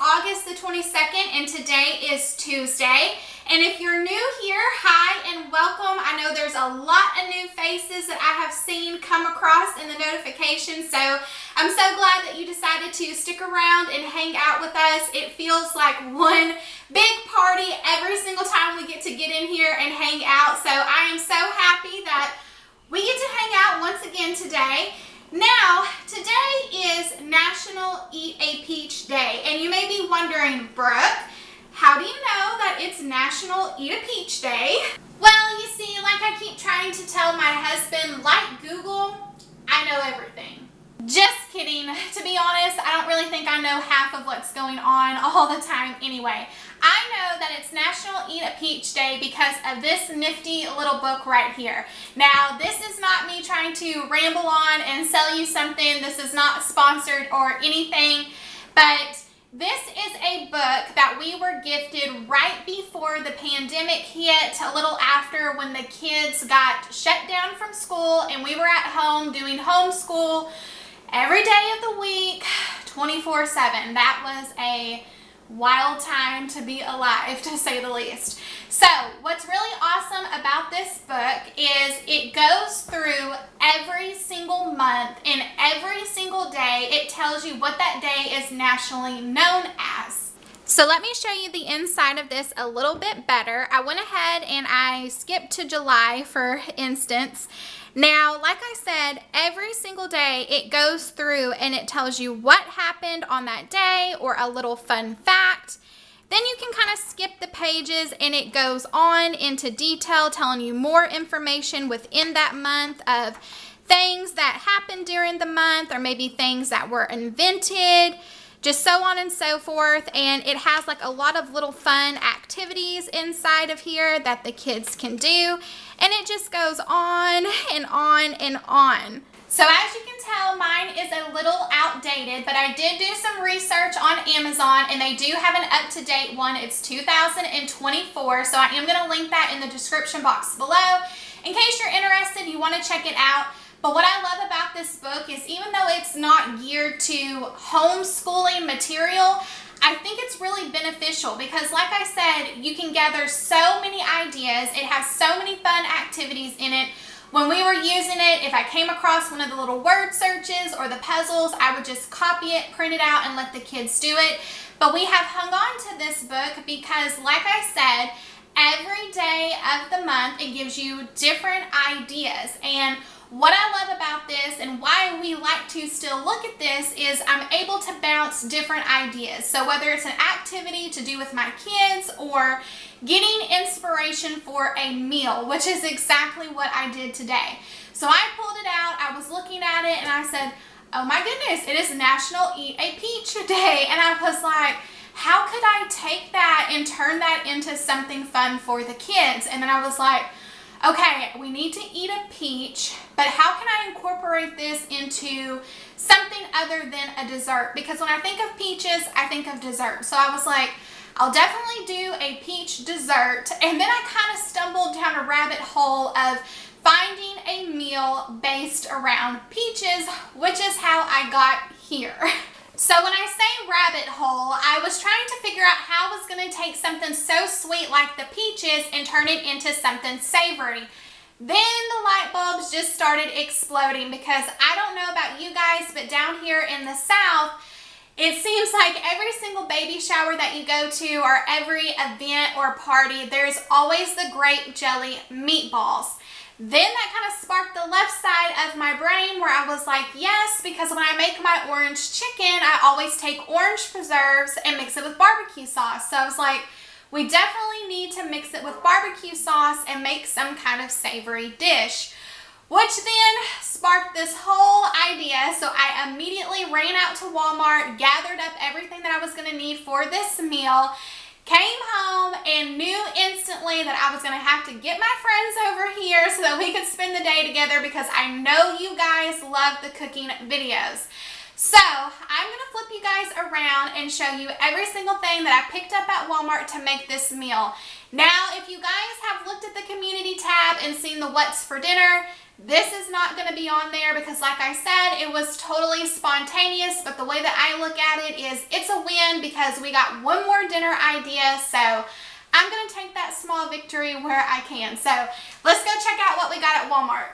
August the 22nd and today is Tuesday. And if you're new here, hi and welcome. I know there's a lot of new faces that I have seen come across in the notifications, so I'm so glad that you decided to stick around and hang out with us. It feels like one big party every single time we get in here and hang out, so I am so happy that we get to hang out once again today. Now, today is National Eat a Peach Day, and you may be wondering, Brooke, how do you know that it's National Eat a Peach Day? Well, you see, like I keep trying to tell my husband, like Google, I know everything. Just kidding. To be honest, I don't really think I know half of what's going on all the time anyway. I know that it's National Eat a Peach Day because of this nifty little book right here. Now, this is not me trying to ramble on and sell you something. This is not sponsored or anything, but this is a book that we were gifted right before the pandemic hit, a little after when the kids got shut down from school and we were at home doing homeschool every day of the week, 24/7. That was a wild time to be alive, to say the least. So what's really awesome about this book is it goes through every single month and every single day. It tells you what that day is nationally known as. So let me show you the inside of this a little bit better. I went ahead and I skipped to July, for instance. Now, like I said, every single day it goes through and it tells you what happened on that day or a little fun fact. Then you can kind of skip the pages and it goes on into detail, telling you more information within that month of things that happened during the month or maybe things that were invented, just so on and so forth. And it has like a lot of little fun activities inside of here that the kids can do. And it just goes on and on and on. So as you can tell, mine is a little outdated, but I did do some research on Amazon and they do have an up-to-date one. It's 2024, so I am going to link that in the description box below. In case you're interested, you want to check it out. But what I love about this book is even though it's not geared to homeschooling material, I think it's really beneficial because like I said, you can gather so many ideas. It has so many fun activities in it. When we were using it, if I came across one of the little word searches or the puzzles, I would just copy it, print it out, and let the kids do it. But we have hung on to this book because, like I said, every day of the month, it gives you different ideas. And what I love about this and why we like to still look at this is I'm able to bounce different ideas. So whether it's an activity to do with my kids or getting inspiration for a meal, which is exactly what I did today. So I pulled it out, I was looking at it and I said, oh my goodness, it is National Eat a Peach Day. And I was like, how could I take that and turn that into something fun for the kids? And then I was like, okay, we need to eat a peach, but how can I incorporate this into something other than a dessert? Because when I think of peaches, I think of dessert. So I was like, I'll definitely do a peach dessert. And then I kind of stumbled down a rabbit hole of finding a meal based around peaches, which is how I got here. So when I say rabbit hole, I was trying to figure out how I was going to take something so sweet like the peaches and turn it into something savory. Then the light bulbs just started exploding because I don't know about you guys, but down here in the South, it seems like every single baby shower that you go to or every event or party, there's always the grape jelly meatballs. Then that kind of sparked the left side of my brain where I was like, yes, because when I make my orange chicken, I always take orange preserves and mix it with barbecue sauce. So I was like, we definitely need to mix it with barbecue sauce and make some kind of savory dish, which then sparked this whole idea. So I immediately ran out to Walmart, gathered up everything that I was going to need for this meal, came home and knew instantly that I was going to have to get my friends over here so that we could spend the day together because I know you guys love the cooking videos. So I'm gonna flip you guys around and show you every single thing that I picked up at Walmart to make this meal. Now, if you guys have looked at the community tab and seen the what's for dinner, this is not going to be on there because, like I said, it was totally spontaneous, but the way that I look at it is it's a win because we got one more dinner idea, so I'm going to take that small victory where I can. So let's go check out what we got at Walmart.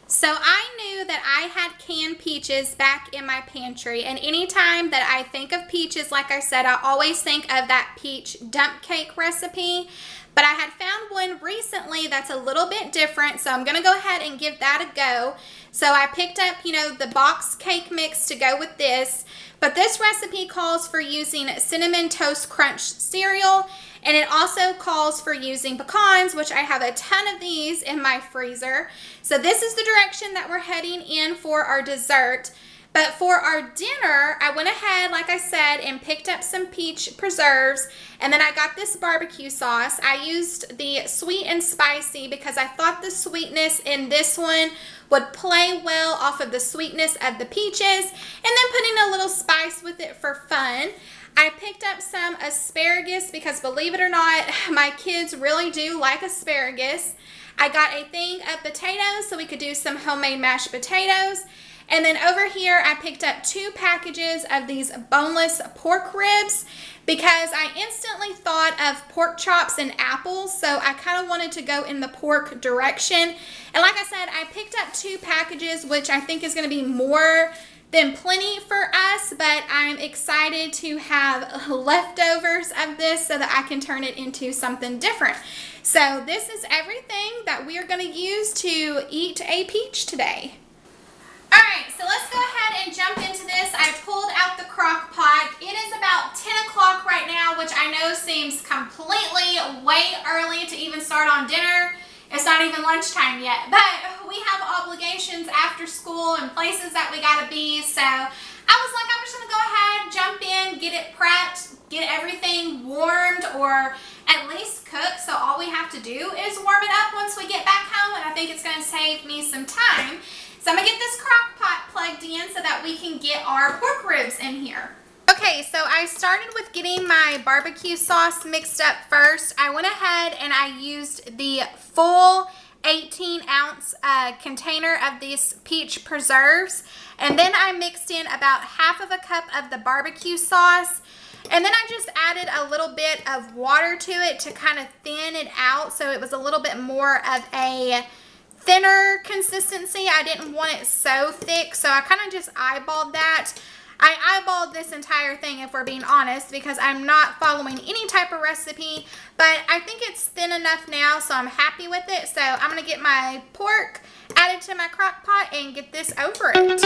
So I knew that I had canned peaches back in my pantry, and anytime that I think of peaches, like I said, I always think of that peach dump cake recipe. But I had found one recently that's a little bit different, so I'm going to go ahead and give that a go. So I picked up, the box cake mix to go with this. But this recipe calls for using Cinnamon Toast Crunch cereal, and it also calls for using pecans, which I have a ton of these in my freezer. So this is the direction that we're heading in for our dessert. But for our dinner, I went ahead, like I said, and picked up some peach preserves, and then I got this barbecue sauce. I used the sweet and spicy because I thought the sweetness in this one would play well off of the sweetness of the peaches, and then putting a little spice with it for fun. I picked up some asparagus because, believe it or not, my kids really do like asparagus. I got a thing of potatoes so we could do some homemade mashed potatoes. And then over here, I picked up 2 packages of these boneless pork ribs because I instantly thought of pork chops and apples, so I kind of wanted to go in the pork direction. And like I said, I picked up 2 packages, which I think is going to be more than plenty for us, but I'm excited to have leftovers of this so that I can turn it into something different. So this is everything that we are going to use to eat a peach today. Alright, so let's go ahead and jump into this. I pulled out the crock pot. It is about 10 o'clock right now, which I know seems completely way early to even start on dinner. It's not even lunchtime yet, but we have obligations after school and places that we gotta be, so I was like, I'm just gonna go ahead, jump in, get it prepped, get everything warmed, or at least cooked, so all we have to do is warm it up once we get back home, and I think it's gonna save me some time. So I'm going to get this crock pot plugged in so that we can get our pork ribs in here. Okay, so I started with getting my barbecue sauce mixed up first. I went ahead and I used the full 18-ounce container of these peach preserves. And then I mixed in about half of a cup of the barbecue sauce. And then I just added a little bit of water to it to kind of thin it out so it was a little bit more of a thinner consistency. I didn't want it so thick, so I kind of just eyeballed that. I eyeballed this entire thing, if we're being honest, because I'm not following any type of recipe, but I think it's thin enough now, so I'm happy with it. So I'm going to get my pork added to my crock pot and get this over it.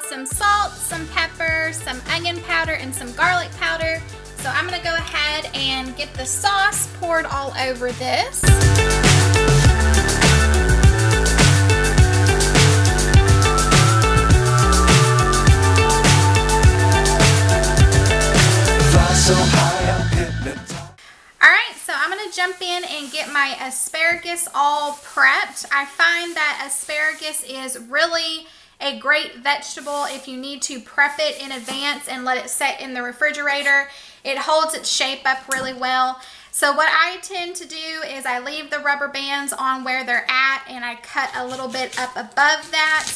Some salt, some pepper, some onion powder, and some garlic powder. So I'm going to go ahead and get the sauce poured all over this. Alright, so I'm going to jump in and get my asparagus all prepped. I find that asparagus is really a great vegetable if you need to prep it in advance and let it set in the refrigerator. It holds its shape up really well. So what I tend to do is I leave the rubber bands on where they're at and I cut a little bit up above that.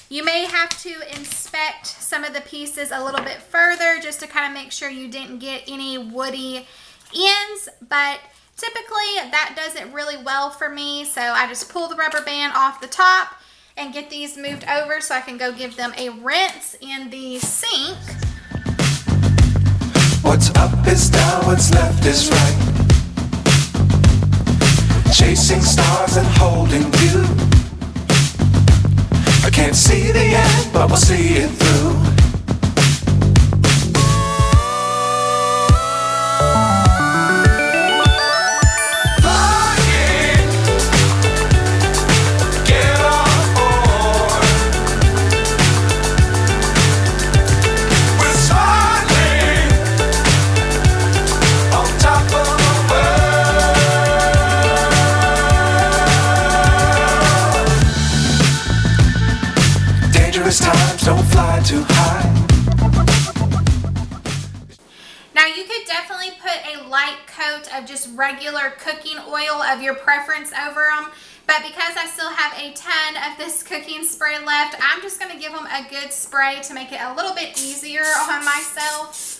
You may have to inspect some of the pieces a little bit further just to kind of make sure you didn't get any woody ends, but typically that does it really well for me. So I just pull the rubber band off the top and get these moved over so I can go give them a rinse in the sink. What's up is down, what's left is right. Chasing stars and holding you. I can't see the end, but we'll see it through. Dangerous times, don't fly too high. Now you could definitely put a light coat of just regular cooking oil of your preference over them, but because I still have a ton of this cooking spray left, I'm just going to give them a good spray to make it a little bit easier on myself.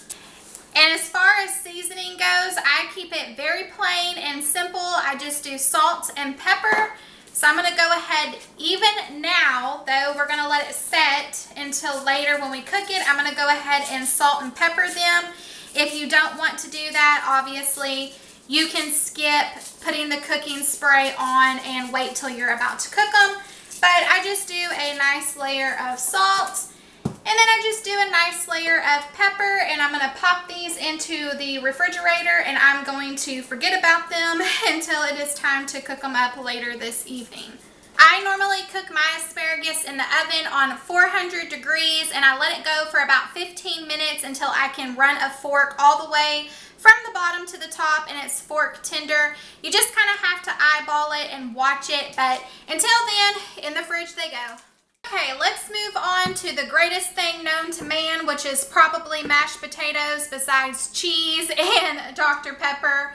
And as far as seasoning goes, I keep it very plain and simple. I just do salt and pepper. So I'm going to go ahead, even now, though we're going to let it set until later when we cook it, I'm going to go ahead and salt and pepper them. If you don't want to do that, obviously, you can skip putting the cooking spray on and wait till you're about to cook them. But I just do a nice layer of salt. And then I just do a nice layer of pepper, and I'm going to pop these into the refrigerator, and I'm going to forget about them until it is time to cook them up later this evening. I normally cook my asparagus in the oven on 400 degrees, and I let it go for about 15 minutes until I can run a fork all the way from the bottom to the top and it's fork tender. You just kind of have to eyeball it and watch it, but until then, in the fridge they go. Okay, let's move on to the greatest thing known to man, which is probably mashed potatoes besides cheese and Dr. Pepper.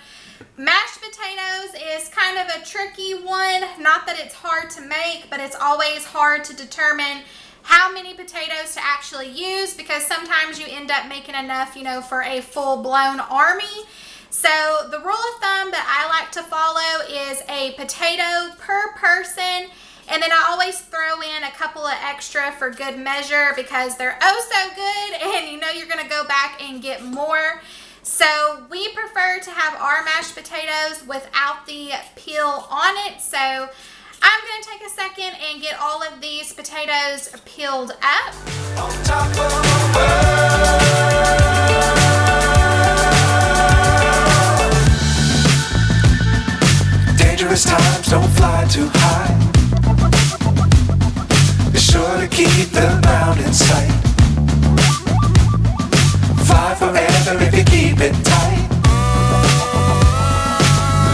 Mashed potatoes is kind of a tricky one. Not that it's hard to make, but it's always hard to determine how many potatoes to actually use, because sometimes you end up making enough, you know, for a full-blown army. So the rule of thumb that I like to follow is a potato per person. And then I always throw in a couple of extra for good measure because they're oh so good and you know you're going to go back and get more. So we prefer to have our mashed potatoes without the peel on it. So I'm going to take a second and get all of these potatoes peeled up. On top of the world. Dangerous times, don't fly too high. Be sure to keep the ground in sight. Fly forever if you keep it tight.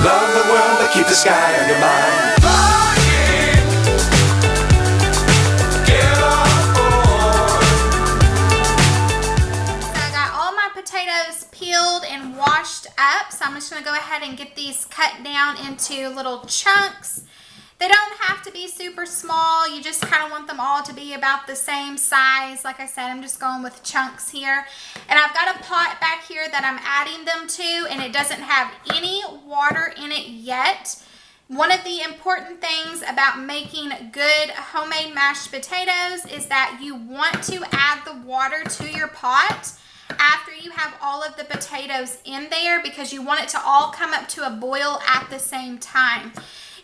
Love the world, but keep the sky on your mind. Flying, get on board. So I got all my potatoes peeled and washed up. So I'm just going to go ahead and get these cut down into little chunks. They don't have to be super small. You just kind of want them all to be about the same size. Like I said, I'm just going with chunks here. And I've got a pot back here that I'm adding them to, and it doesn't have any water in it yet. One of the important things about making good homemade mashed potatoes is that you want to add the water to your pot after you have all of the potatoes in there, because you want it to all come up to a boil at the same time.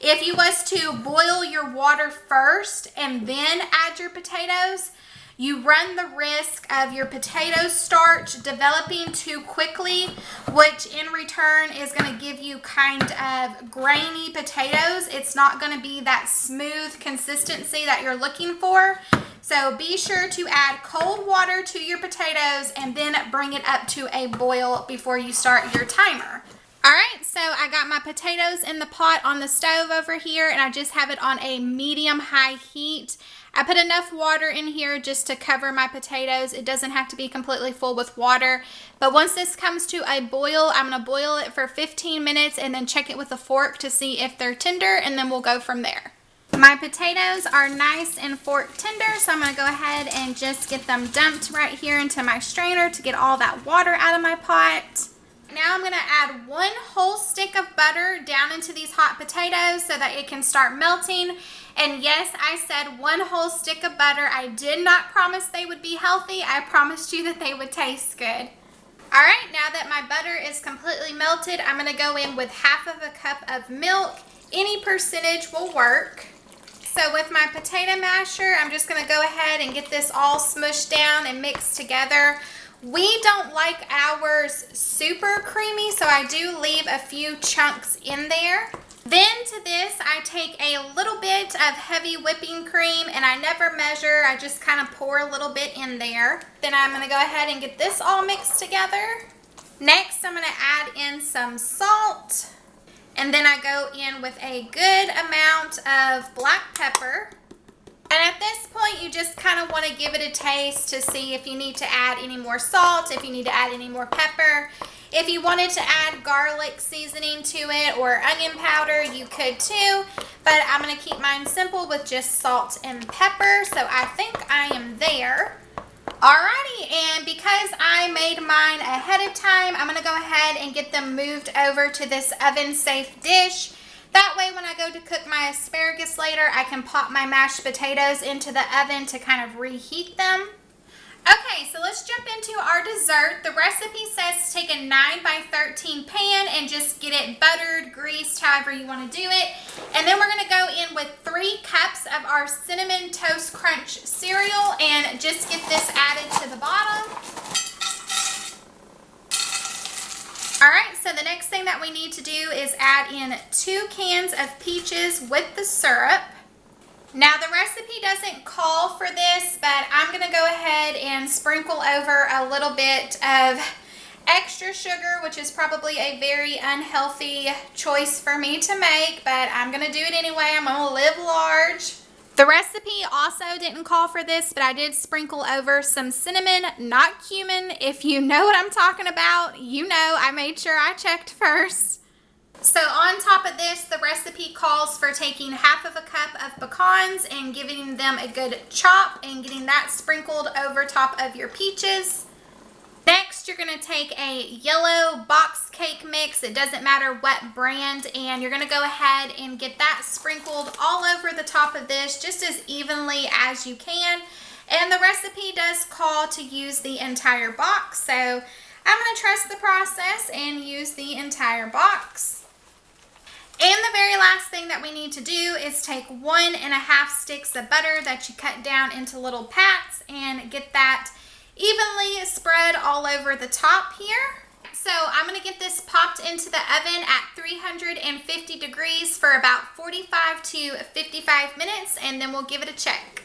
If you was to boil your water first and then add your potatoes, you run the risk of your potato starch developing too quickly, which in return is going to give you kind of grainy potatoes. It's not going to be that smooth consistency that you're looking for. So be sure to add cold water to your potatoes and then bring it up to a boil before you start your timer. Alright, so I got my potatoes in the pot on the stove over here, and I just have it on a medium-high heat. I put enough water in here just to cover my potatoes. It doesn't have to be completely full with water. But once this comes to a boil, I'm going to boil it for 15 minutes and then check it with a fork to see if they're tender, and then we'll go from there. My potatoes are nice and fork tender, so I'm going to go ahead and just get them dumped right here into my strainer to get all that water out of my pot. Now I'm going to add 1 whole stick of butter down into these hot potatoes so that it can start melting. And yes, I said 1 whole stick of butter. I did not promise they would be healthy. I promised you that they would taste good. Alright, now that my butter is completely melted, I'm going to go in with half of a cup of milk. Any percentage will work. So with my potato masher, I'm just going to go ahead and get this all smushed down and mixed together. We don't like ours super creamy, so I do leave a few chunks in there. Then to this, I take a little bit of heavy whipping cream, and I never measure. I just kind of pour a little bit in there. Then I'm going to go ahead and get this all mixed together. Next, I'm going to add in some salt. And then I go in with a good amount of black pepper. And at this point, point, you just kind of want to give it a taste to see if you need to add any more salt, if you need to add any more pepper. If you wanted to add garlic seasoning to it or onion powder, you could too, but I'm going to keep mine simple with just salt and pepper, so I think I am there. Alrighty, and because I made mine ahead of time, I'm going to go ahead and get them moved over to this oven-safe dish. That way when I go to cook my asparagus later, I can pop my mashed potatoes into the oven to kind of reheat them. Okay, so let's jump into our dessert. The recipe says to take a 9 by 13 pan and just get it buttered, greased, however you want to do it. And then we're going to go in with 3 cups of our Cinnamon Toast Crunch cereal and just get this added to the bottom. Alright, so the next thing that we need to do is add in 2 cans of peaches with the syrup. Now the recipe doesn't call for this, but I'm going to go ahead and sprinkle over a little bit of extra sugar, which is probably a very unhealthy choice for me to make, but I'm going to do it anyway. I'm going to live large. The recipe also didn't call for this, but I did sprinkle over some cinnamon, not cumin. If you know what I'm talking about, you know I made sure I checked first. So on top of this, the recipe calls for taking half of a cup of pecans and giving them a good chop and getting that sprinkled over top of your peaches. Next, you're going to take a yellow box cake mix. It doesn't matter what brand, and you're going to go ahead and get that sprinkled all over the top of this just as evenly as you can. And the recipe does call to use the entire box, so I'm going to trust the process and use the entire box. And the very last thing that we need to do is take 1.5 sticks of butter that you cut down into little pats and get that evenly spread all over the top here. So I'm going to get this popped into the oven at 350 degrees for about 45 to 55 minutes, and then we'll give it a check.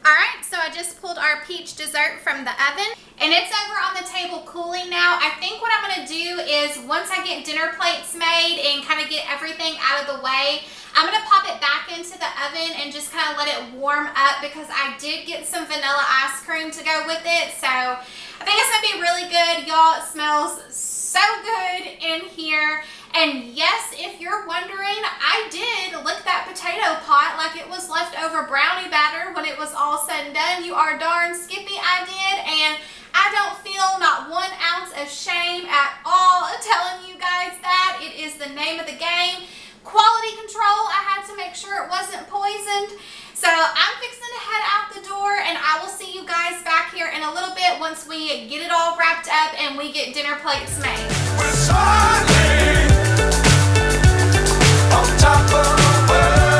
Alright, so I just pulled our peach dessert from the oven, and it's over on the table cooling now. I think what I'm going to do is once I get dinner plates made and kind of get everything out of the way, I'm going to pop it back into the oven and just kind of let it warm up because I did get some vanilla ice cream to go with it. So I think it's going to be really good. Y'all, it smells so good in here. And yes, if you're wondering, I did lick that potato pot like it was leftover brownie batter when it was all said and done. You are darn skippy, I did. And I don't feel not 1 ounce of shame at all telling you guys that. It is the name of the game. Quality control, I had to make sure it wasn't poisoned. So I'm fixing to head out the door, and I will see you guys back here in a little bit once we get it all wrapped up and we get dinner plates made. We're soaring on top of the world.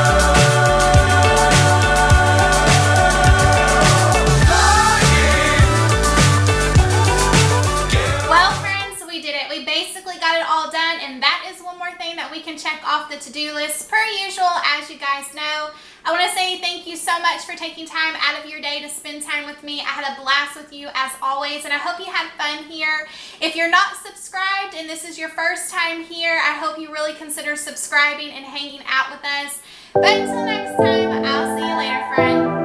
Well, friends, we did it. We basically got it all done, and that is one more thing that we can check off the to-do list. Per usual, as you guys know, I want to say thank you so much for taking time out of your day to spend time with me. I had a blast with you as always, and I hope you had fun here. If you're not subscribed and this is your first time here, I hope you really consider subscribing and hanging out with us. But until next time, I'll see you later, friend.